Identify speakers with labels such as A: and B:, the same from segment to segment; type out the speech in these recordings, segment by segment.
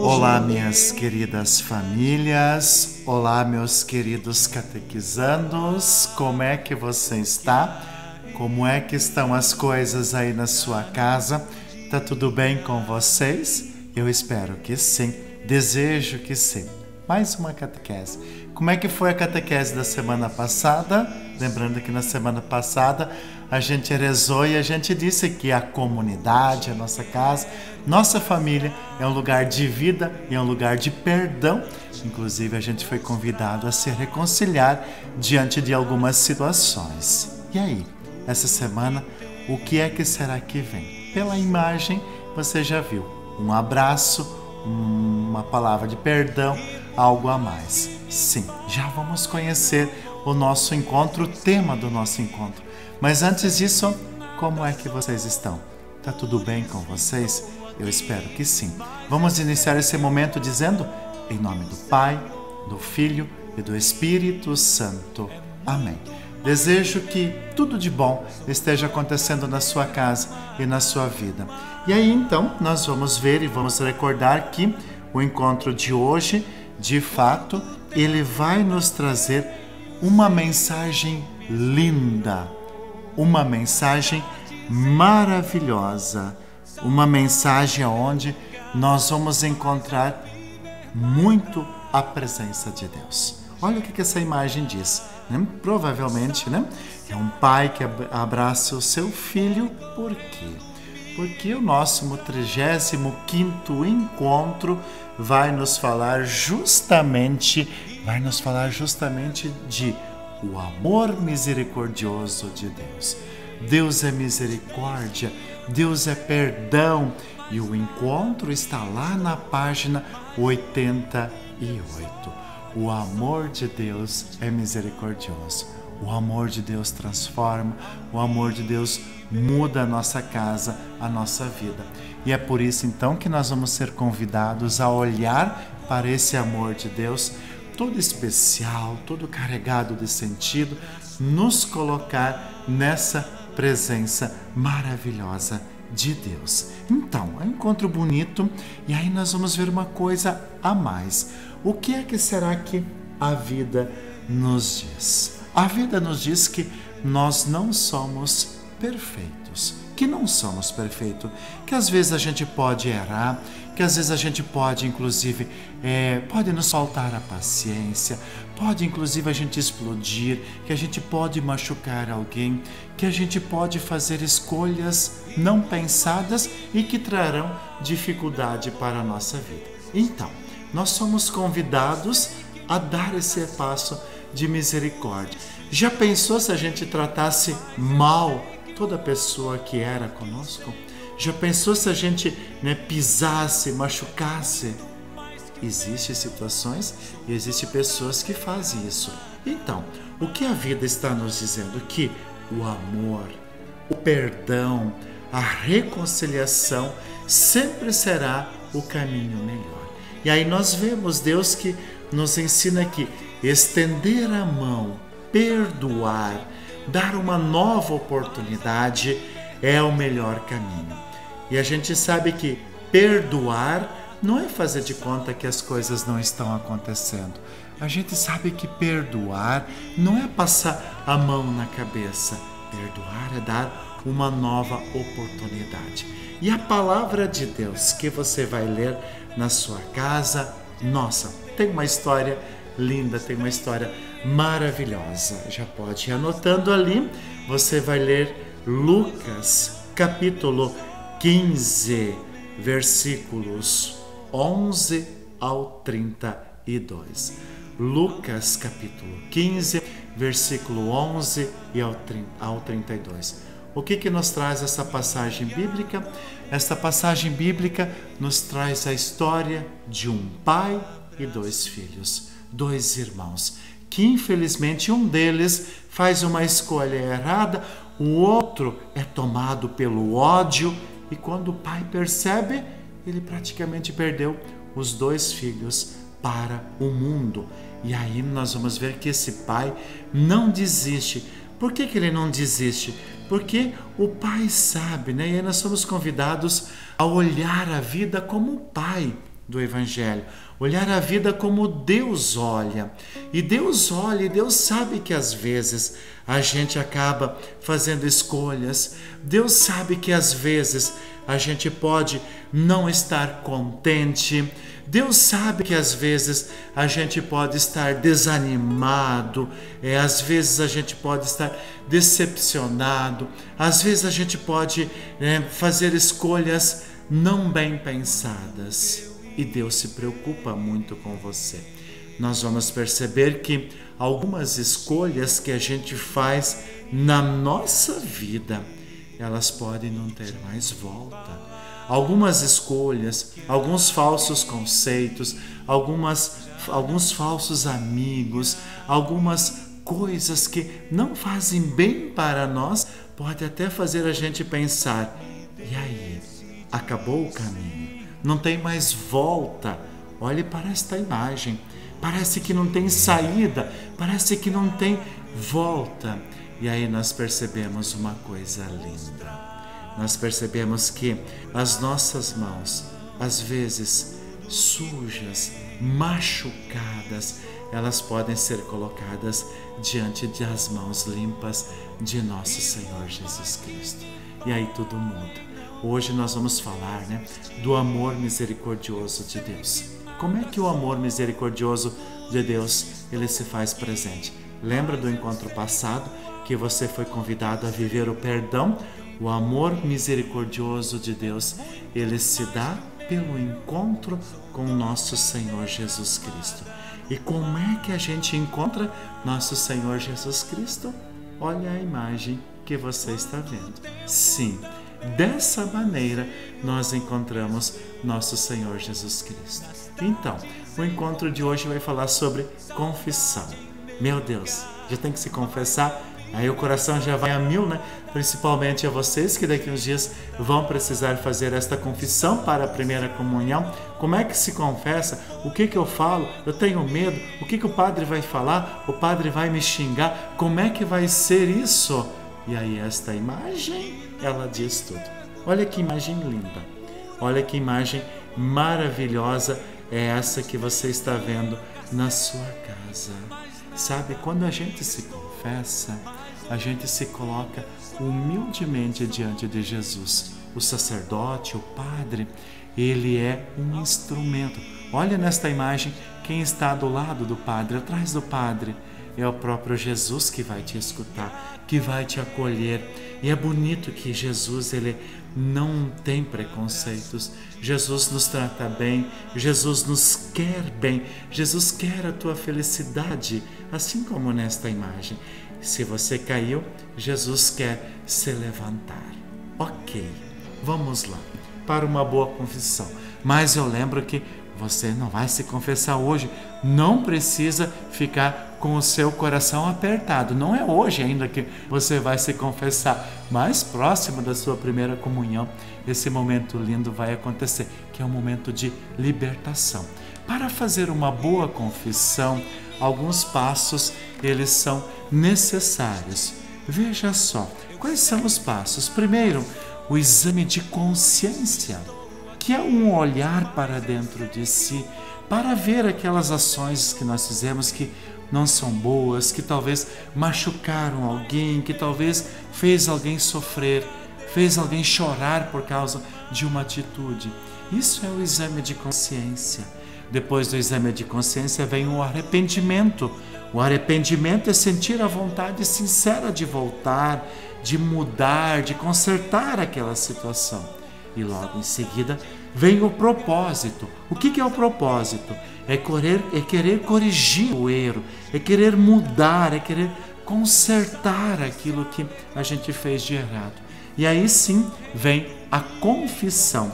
A: Olá, minhas queridas famílias, olá, meus queridos catequizandos, como é que você está? Como é que estão as coisas aí na sua casa? Tá tudo bem com vocês? Eu espero que sim, desejo que sim. Mais uma catequese. Como é que foi a catequese da semana passada? Lembrando que na semana passada a gente rezou e a gente disse que a comunidade, a nossa casa, nossa família é um lugar de vida e é um lugar de perdão. Inclusive a gente foi convidado a se reconciliar diante de algumas situações. E aí, essa semana, o que é que será que vem? Pela imagem você já viu, um abraço, uma palavra de perdão, algo a mais. Sim, já vamos conhecer o nosso encontro, o tema do nosso encontro. Mas antes disso, como é que vocês estão? Tá tudo bem com vocês? Eu espero que sim. Vamos iniciar esse momento dizendo, em nome do Pai, do Filho e do Espírito Santo. Amém. Desejo que tudo de bom esteja acontecendo na sua casa e na sua vida. E aí então, nós vamos ver e vamos recordar que o encontro de hoje, de fato, ele vai nos trazer uma mensagem linda, uma mensagem maravilhosa, uma mensagem onde nós vamos encontrar muito a presença de Deus. Olha o que essa imagem diz, né? Provavelmente, né? É um pai que abraça o seu filho. Por quê? Porque o nosso 35º encontro vai nos falar justamente de o amor misericordioso de Deus. Deus é misericórdia, Deus é perdão, e o encontro está lá na página 88. O amor de Deus é misericordioso. O amor de Deus transforma, o amor de Deus muda a nossa casa, a nossa vida. E é por isso então que nós vamos ser convidados a olhar para esse amor de Deus, todo especial, todo carregado de sentido, nos colocar nessa presença maravilhosa de Deus. Então, é um encontro bonito e aí nós vamos ver uma coisa a mais. O que é que será que a vida nos diz? A vida nos diz que nós não somos perfeitos, que às vezes a gente pode errar, que às vezes a gente pode, inclusive, pode nos faltar a paciência, pode, inclusive, a gente explodir, que a gente pode machucar alguém, que a gente pode fazer escolhas não pensadas e que trarão dificuldade para a nossa vida. Então, nós somos convidados a dar esse passo de misericórdia. Já pensou se a gente tratasse mal toda pessoa que era conosco? Já pensou se a gente pisasse, machucasse? Existem situações e existem pessoas que fazem isso. Então, o que a vida está nos dizendo? Que o amor, o perdão, a reconciliação sempre será o caminho melhor. E aí nós vemos Deus que nos ensina que estender a mão, perdoar, dar uma nova oportunidade é o melhor caminho. E a gente sabe que perdoar não é fazer de conta que as coisas não estão acontecendo. A gente sabe que perdoar não é passar a mão na cabeça. Perdoar é dar uma nova oportunidade. E a palavra de Deus que você vai ler na sua casa, nossa, tem uma história linda, tem uma história maravilhosa. Já pode ir anotando ali. Você vai ler Lucas, capítulo 15, versículos 11 ao 32. Lucas, capítulo 15, versículo 11 e ao 32. O que nos traz essa passagem bíblica? Esta passagem bíblica nos traz a história de um pai e dois filhos, dois irmãos, que infelizmente um deles faz uma escolha errada, o outro é tomado pelo ódio e quando o pai percebe, ele praticamente perdeu os dois filhos para o mundo. E aí nós vamos ver que esse pai não desiste. Por que ele não desiste? Porque o pai sabe, né? E aí nós somos convidados a olhar a vida como o Pai do Evangelho, olhar a vida como Deus olha. E Deus olha e Deus sabe que às vezes a gente acaba fazendo escolhas. Deus sabe que às vezes a gente pode não estar contente. Deus sabe que às vezes a gente pode estar desanimado, às vezes a gente pode estar decepcionado, às vezes a gente pode fazer escolhas não bem pensadas. E Deus se preocupa muito com você. Nós vamos perceber que algumas escolhas que a gente faz na nossa vida, elas podem não ter mais volta. Algumas escolhas, alguns falsos conceitos, alguns falsos amigos, algumas coisas que não fazem bem para nós, pode até fazer a gente pensar: e aí? Acabou o caminho? Não tem mais volta? Olhe para esta imagem. Parece que não tem saída, parece que não tem volta. E aí nós percebemos uma coisa linda. Nós percebemos que as nossas mãos, às vezes sujas, machucadas, elas podem ser colocadas diante das mãos limpas de nosso Senhor Jesus Cristo. E aí tudo muda. Hoje nós vamos falar, do amor misericordioso de Deus. Como é que o amor misericordioso de Deus, ele se faz presente? Lembra do encontro passado que você foi convidado a viver o perdão? O amor misericordioso de Deus, ele se dá pelo encontro com nosso Senhor Jesus Cristo. E como é que a gente encontra nosso Senhor Jesus Cristo? Olha a imagem que você está vendo. Sim, dessa maneira nós encontramos nosso Senhor Jesus Cristo. Então, o encontro de hoje vai falar sobre confissão. Meu Deus, já tem que se confessar? Aí o coração já vai a mil, Principalmente a vocês que daqui uns dias vão precisar fazer esta confissão para a primeira comunhão. Como é que se confessa? O que eu falo? Eu tenho medo. O que o padre vai falar? O padre vai me xingar? Como é que vai ser isso? E aí esta imagem, ela diz tudo. Olha que imagem linda. Olha que imagem maravilhosa é essa que você está vendo na sua casa. Sabe, quando a gente se confessa, a gente se coloca humildemente diante de Jesus. O sacerdote, o padre, ele é um instrumento. Olha nesta imagem, quem está do lado do padre, atrás do padre, é o próprio Jesus que vai te escutar, que vai te acolher. E é bonito que Jesus, ele não tem preconceitos. Jesus nos trata bem, Jesus nos quer bem, Jesus quer a tua felicidade, assim como nesta imagem. Se você caiu, Jesus quer se levantar. Ok, vamos lá, para uma boa confissão. Mas eu lembro que você não vai se confessar hoje, não precisa ficar com o seu coração apertado. Não é hoje ainda que você vai se confessar, mais próximo da sua primeira comunhão, esse momento lindo vai acontecer, que é um momento de libertação. Para fazer uma boa confissão, alguns passos, eles são necessários. Veja só, quais são os passos? Primeiro, o exame de consciência, que é um olhar para dentro de si, para ver aquelas ações que nós fizemos que não são boas, que talvez machucaram alguém, que talvez fez alguém sofrer, fez alguém chorar por causa de uma atitude. Isso é o exame de consciência. Depois do exame de consciência vem o arrependimento. O arrependimento é sentir a vontade sincera de voltar, de mudar, de consertar aquela situação. E logo em seguida vem o propósito. O que é o propósito? É querer corrigir o erro, é querer mudar, é querer consertar aquilo que a gente fez de errado. E aí sim vem a confissão,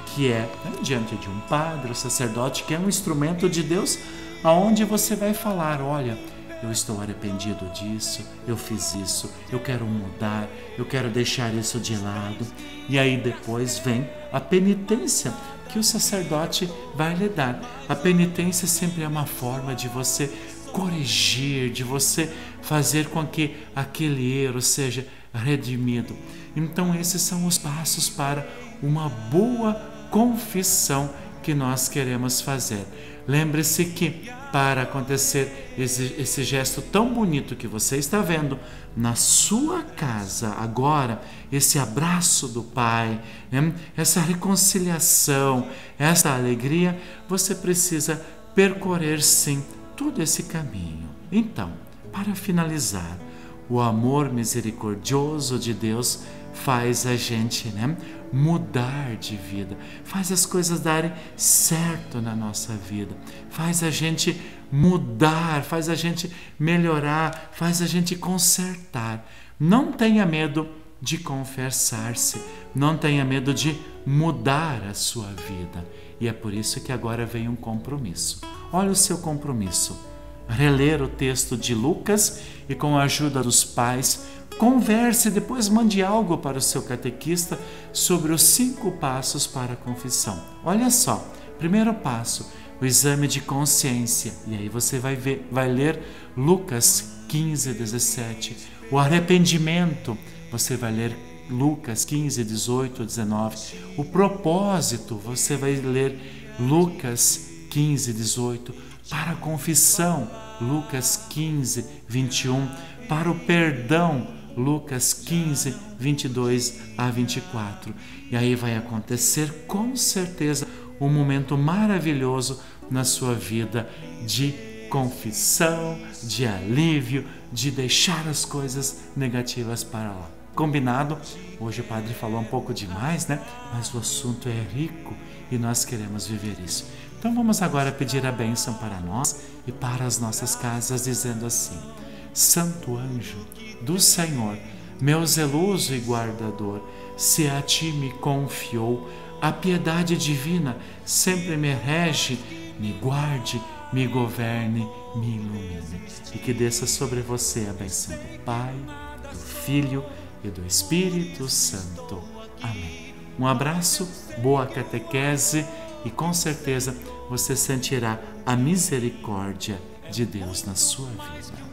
A: que é diante de um padre, o sacerdote, que é um instrumento de Deus, aonde você vai falar: olha, eu estou arrependido disso, eu fiz isso, eu quero mudar, eu quero deixar isso de lado. E aí depois vem a penitência, que o sacerdote vai lhe dar. A penitência sempre é uma forma de você corrigir, de você fazer com que aquele erro seja redimido. Então esses são os passos para uma boa confissão que nós queremos fazer. Lembre-se que para acontecer esse gesto tão bonito que você está vendo na sua casa agora, esse abraço do Pai, né? Essa reconciliação, essa alegria, você precisa percorrer sim todo esse caminho. Então, para finalizar, o amor misericordioso de Deus faz a gente, né, mudar de vida, faz as coisas darem certo na nossa vida, faz a gente mudar, faz a gente melhorar, faz a gente consertar. Não tenha medo de confessar-se, não tenha medo de mudar a sua vida. E é por isso que agora vem um compromisso. Olha o seu compromisso. Reler o texto de Lucas e, com a ajuda dos pais, converse e depois mande algo para o seu catequista sobre os 5 passos para a confissão. Olha só, primeiro passo, o exame de consciência. E aí você vai ler Lucas 15, 17. O arrependimento, você vai ler Lucas 15, 18, 19. O propósito, você vai ler Lucas 15, 18. Para a confissão, Lucas 15, 21. Para o perdão, Lucas 15, 22 a 24. E aí vai acontecer com certeza um momento maravilhoso na sua vida de confissão, de alívio, de deixar as coisas negativas para lá. Combinado? Hoje o padre falou um pouco demais, né? Mas o assunto é rico e nós queremos viver isso. Então vamos agora pedir a bênção para nós e para as nossas casas, dizendo assim: Santo anjo do Senhor, meu zeloso e guardador, se a ti me confiou, a piedade divina sempre me rege, me guarde, me governe, me ilumine. E que desça sobre você a bênção do Pai, do Filho e do Espírito Santo. Amém. Um abraço, boa catequese e com certeza você sentirá a misericórdia de Deus na sua vida.